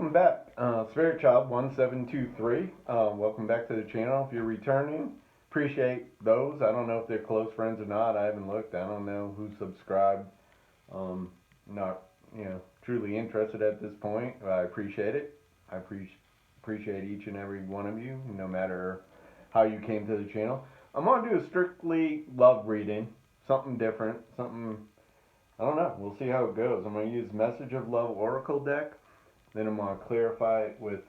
welcome back. Spirit Child 1723. Welcome back to the channel. If you're returning, appreciate those. I don't know if they're close friends or not. I haven't looked. I don't know who's subscribed. Not, truly interested at this point. I appreciate it. I appreciate each and every one of you, no matter how you came to the channel. I'm going to do a strictly love reading. Something different. Something, I don't know. We'll see how it goes. I'm going to use Message of Love Oracle deck. Then I'm going to clarify it with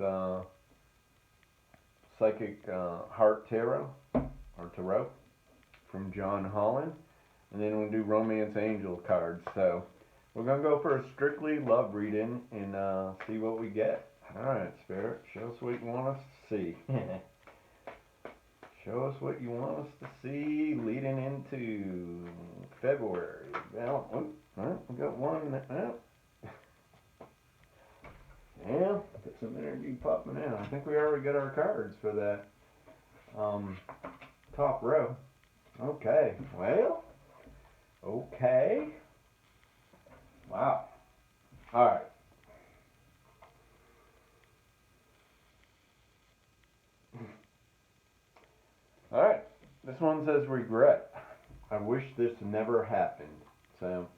Psychic Heart Tarot, or Tarot, from John Holland. And then we'll do Romance Angel cards. So we're going to go for a strictly love reading and see what we get. Alright, Spirit, show us what you want us to see. Show us what you want us to see leading into February. Well, we got one. Yeah, get some energy popping in. I think we already got our cards for that top row. Okay, well, okay. Wow. Alright. Alright, this one says regret. I wish this never happened. So,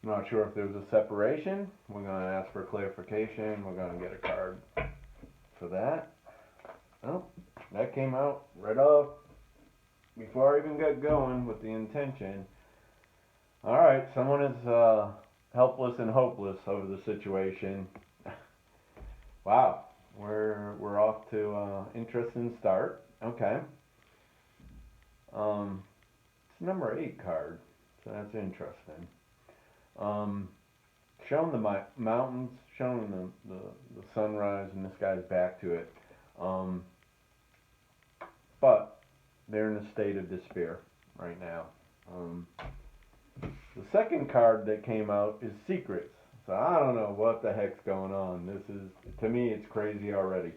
I'm not sure if there was a separation. We're going to ask for clarification. We're going to get a card for that. Oh, that came out right off before I even got going with the intention. Alright, someone is helpless and hopeless over the situation. Wow, we're off to an interesting start. Okay. It's number 8 card, so that's interesting. Showing the mountains, showing the sunrise, and this guy's back to it. But they're in a state of despair right now. The second card that came out is Secrets. So I don't know what the heck's going on. This is, to me, it's crazy already.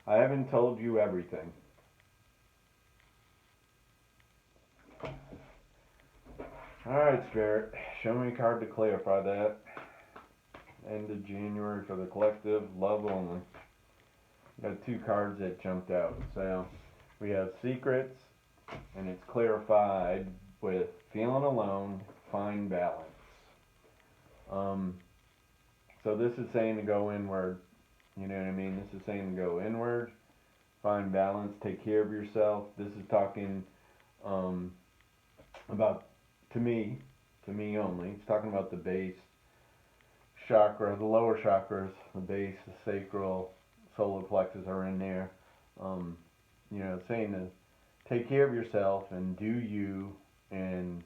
I haven't told you everything. Alright, Spirit, show me a card to clarify that. End of January for the collective, love only. Got 2 cards that jumped out. So we have Secrets, and it's clarified with feeling alone, find balance. So this is saying to go inward. You know what I mean? This is saying to go inward, find balance, take care of yourself. This is talking about, to me only, it's talking about the base chakra, the lower chakras, the base, the sacral, solar plexus are in there. It's saying to take care of yourself and do you, and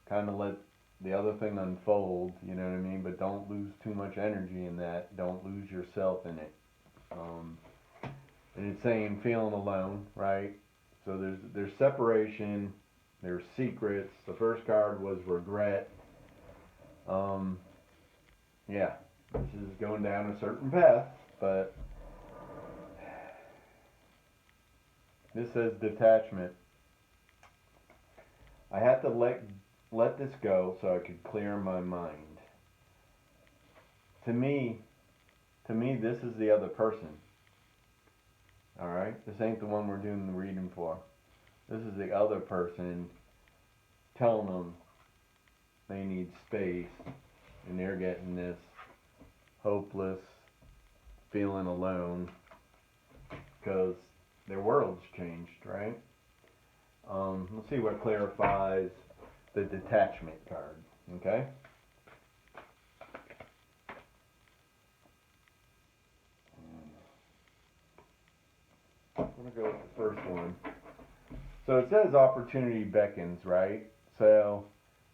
kind of let the other thing unfold, you know what I mean? But don't lose too much energy in that. Don't lose yourself in it. And it's saying feeling alone, right? So there's separation. There's secrets. The first card was regret. Yeah, this is going down a certain path, but this says detachment. I had to let this go so I could clear my mind. To me, this is the other person. Alright? This ain't the one we're doing the reading for. This is the other person telling them they need space, and they're getting this hopeless, feeling alone, because their world's changed, right? Let's see what clarifies the detachment card, okay? I'm going to go with the first one. So it says opportunity beckons, right? So,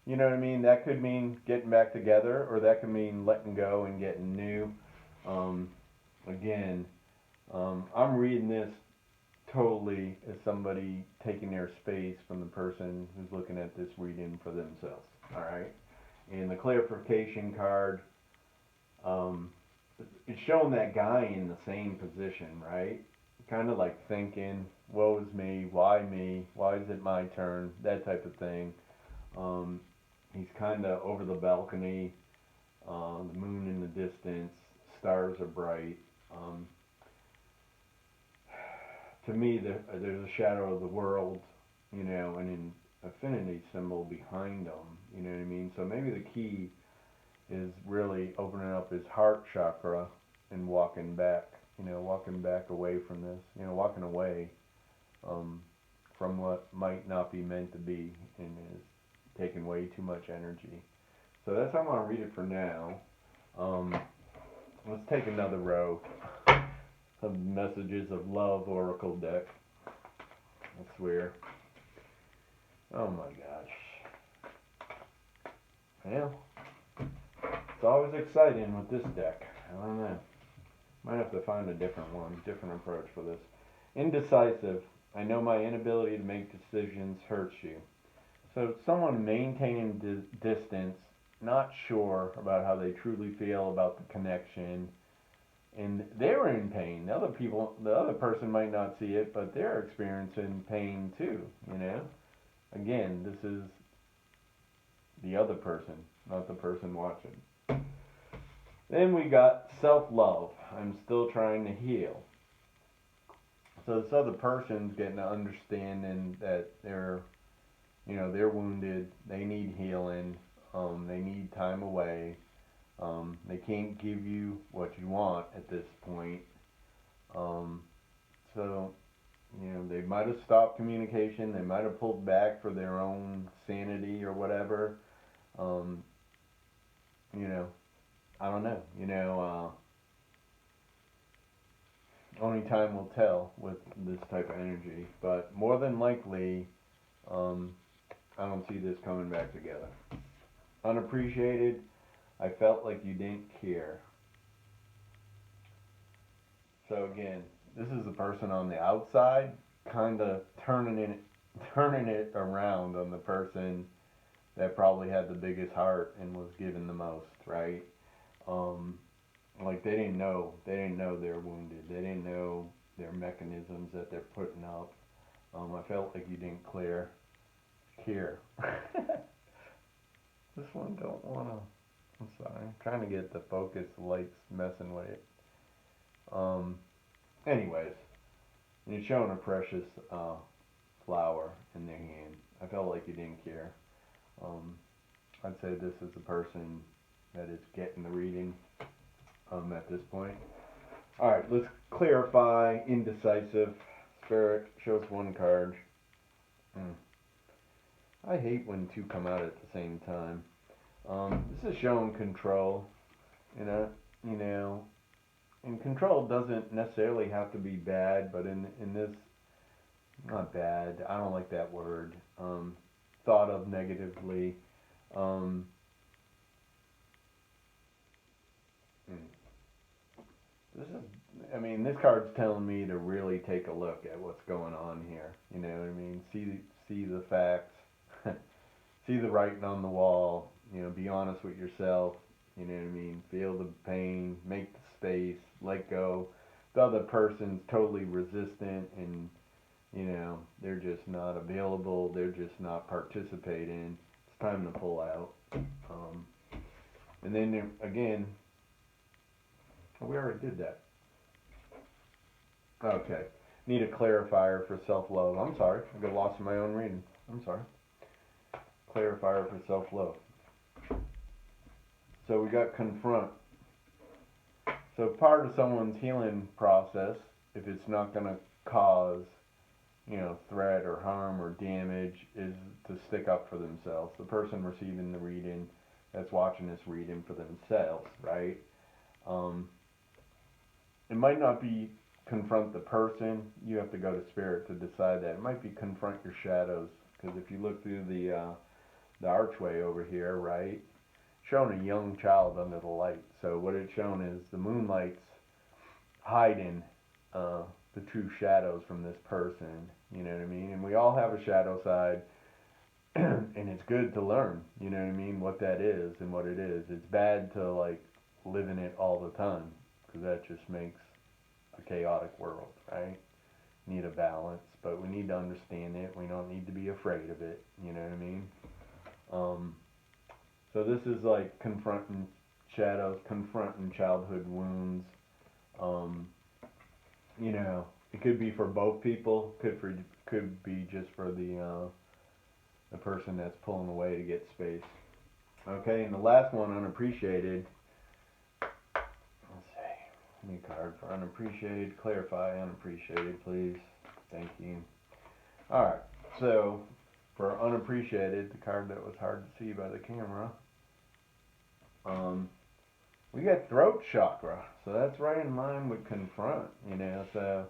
you know what I mean? That could mean getting back together, or that could mean letting go and getting new. Again, I'm reading this totally as somebody taking their space from the person who's looking at this reading for themselves. Alright? And the clarification card, it's showing that guy in the same position, right? Kind of like thinking, woe is me, why is it my turn, that type of thing. He's kind of over the balcony, the moon in the distance, stars are bright. To me, there's a shadow of the world, and an affinity symbol behind them. You know what I mean? So maybe the key is really opening up his heart chakra and walking back. Walking back away from this. Walking away from what might not be meant to be and is taking way too much energy. So that's how I'm going to read it for now. Let's take another row of Messages of Love Oracle deck. I swear. Oh my gosh. Well, it's always exciting with this deck. I don't know. Might have to find a different one, different approach for this. Indecisive. I know my inability to make decisions hurts you. So someone maintaining distance, not sure about how they truly feel about the connection, and they're in pain. The other person might not see it, but they're experiencing pain too. Again, this is the other person, not the person watching. Then we got self-love. I'm still trying to heal. So this other person's getting an understanding that they're wounded. They need healing. They need time away. They can't give you what you want at this point. So, they might have stopped communication. They might have pulled back for their own sanity or whatever. I don't know. Only time will tell with this type of energy. But more than likely, I don't see this coming back together. Unappreciated. I felt like you didn't care. So again, this is the person on the outside, kind of turning it around on the person that probably had the biggest heart and was given the most, right? Like they didn't know they're wounded. They didn't know their mechanisms that they're putting up. I felt like you didn't care. This one don't wanna. I'm sorry. I'm trying to get the focus. The light's messing with it. Anyways, you're showing a precious flower in their hand. I felt like you didn't care. I'd say this is the person that is getting the reading at this point. Alright, let's clarify. Indecisive. Spirit shows one card. I hate when two come out at the same time. This is showing control. And control doesn't necessarily have to be bad, but in this, not bad, I don't like that word, thought of negatively. This card's telling me to really take a look at what's going on here. You know what I mean? See the facts, see the writing on the wall. Be honest with yourself. You know what I mean? Feel the pain, make the space, let go. The other person's totally resistant, and they're just not available. They're just not participating. It's time to pull out. And then again, we already did that. Okay. Need a clarifier for self-love. I'm sorry. I got lost in my own reading. I'm sorry. Clarifier for self-love. So we got confront. So part of someone's healing process, if it's not going to cause, threat or harm or damage, is to stick up for themselves. The person receiving the reading, that's watching this reading for themselves, right? It might not be confront the person. You have to go to spirit to decide that. It might be confront your shadows, because if you look through the archway over here, right, showing a young child under the light. So what it's showing is the moonlight's hiding the true shadows from this person. You know what I mean? And we all have a shadow side, and it's good to learn. You know what I mean? What that is and what it is. It's bad to live in it all the time, because that just makes a chaotic world, right? Need a balance, but we need to understand it. We don't need to be afraid of it. You know what I mean? So this is like confronting shadows, confronting childhood wounds. You know, it could be for both people. Could be just for the person that's pulling away to get space. Okay, and the last one, unappreciated. Let's see. New card for unappreciated. Clarify unappreciated, please. Thank you. All right. So for unappreciated, the card that was hard to see by the camera, we got throat chakra. So that's right in line with confront, you know. So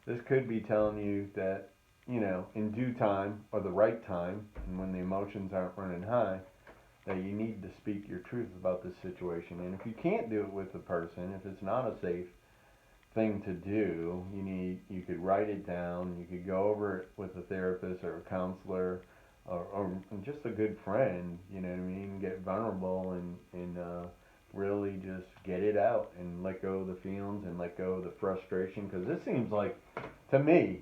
this could be telling you that, you know, in due time or the right time, and when the emotions aren't running high, that you need to speak your truth about this situation. And if you can't do it with the person, if it's not a safe thing to do, you could write it down, you could go over it with a therapist or a counselor or just a good friend, you know what I mean, get vulnerable and really just get it out and let go of the feelings and let go of the frustration, because this seems like, to me,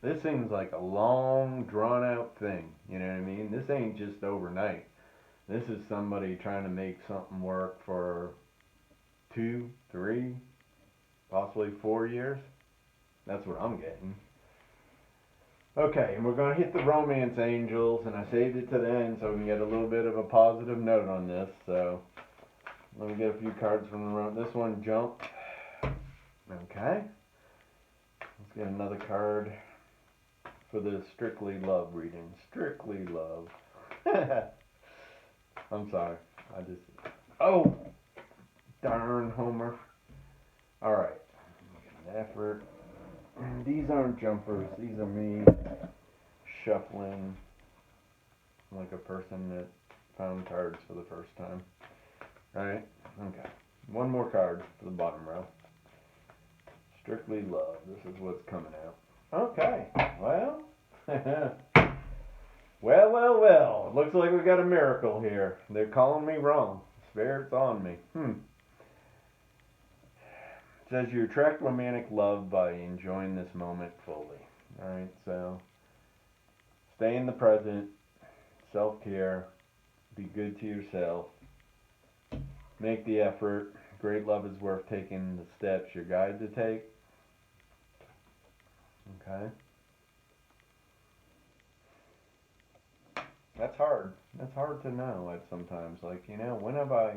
this seems like a long drawn out thing, you know what I mean. This ain't just overnight. This is somebody trying to make something work for 2, 3, possibly 4 years. That's what I'm getting. Okay, and we're going to hit the romance angels, and I saved it to the end so we can get a little bit of a positive note on this. So let me get a few cards from the romance. This one jumped. Okay. Let's get another card for the strictly love reading. Strictly love. I'm sorry. Oh! Darn, Homer. Alright. An effort. These aren't jumpers. These are me shuffling like a person that found cards for the first time. Alright? Okay. One more card for the bottom row. Strictly love. This is what's coming out. Okay. Well. Well. It looks like we got a miracle here. They're calling me wrong. Spirit's on me. Says you attract romantic love by enjoying this moment fully. Alright, so stay in the present, self-care, be good to yourself, make the effort. Great love is worth taking the steps you're guided to take. Okay. That's hard. That's hard to know at sometimes. Like, you know, when have I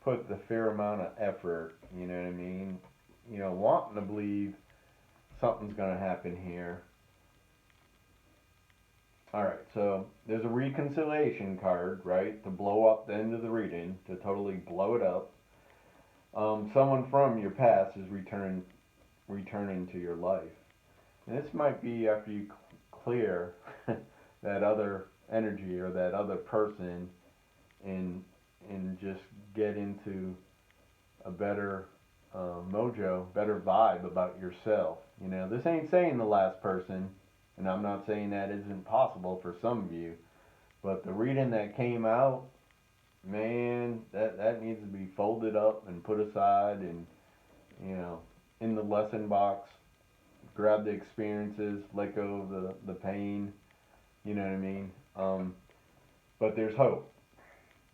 put the fair amount of effort, you know what I mean? You know, wanting to believe something's going to happen here. Alright, so there's a reconciliation card, right? To blow up the end of the reading, to totally blow it up. Someone from your past is returning to your life. And this might be after you clear that other energy or that other person and just get into a better mojo, better vibe about yourself. You know, this ain't saying the last person, and I'm not saying that isn't possible for some of you, but the reading that came out, man, that needs to be folded up and put aside and, you know, in the lesson box. Grab the experiences, let go of the pain, you know what I mean? But there's hope.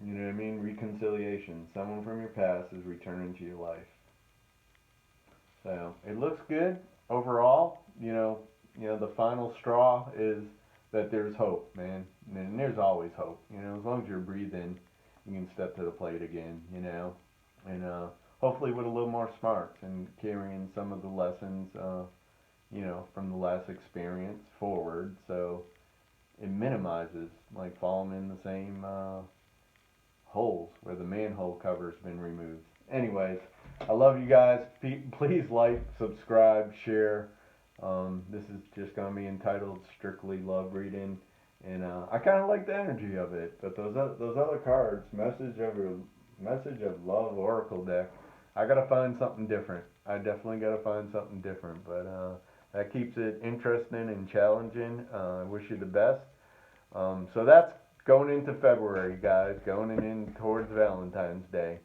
You know what I mean? Reconciliation. Someone from your past is returning to your life. So it looks good overall. You know, the final straw is that there's hope, man. And there's always hope. You know, as long as you're breathing, you can step to the plate again. You know, and hopefully with a little more smarts and carrying some of the lessons, you know, from the last experience forward. So it minimizes like falling in the same holes where the manhole cover's been removed. Anyways, I love you guys. Please like, subscribe, share. This is just going to be entitled Strictly Love Reading. And I kind of like the energy of it. But those other cards, Message of Love Oracle deck, I got to find something different. I definitely got to find something different. But that keeps it interesting and challenging. I wish you the best. So that's going into February, guys. Going in towards Valentine's Day.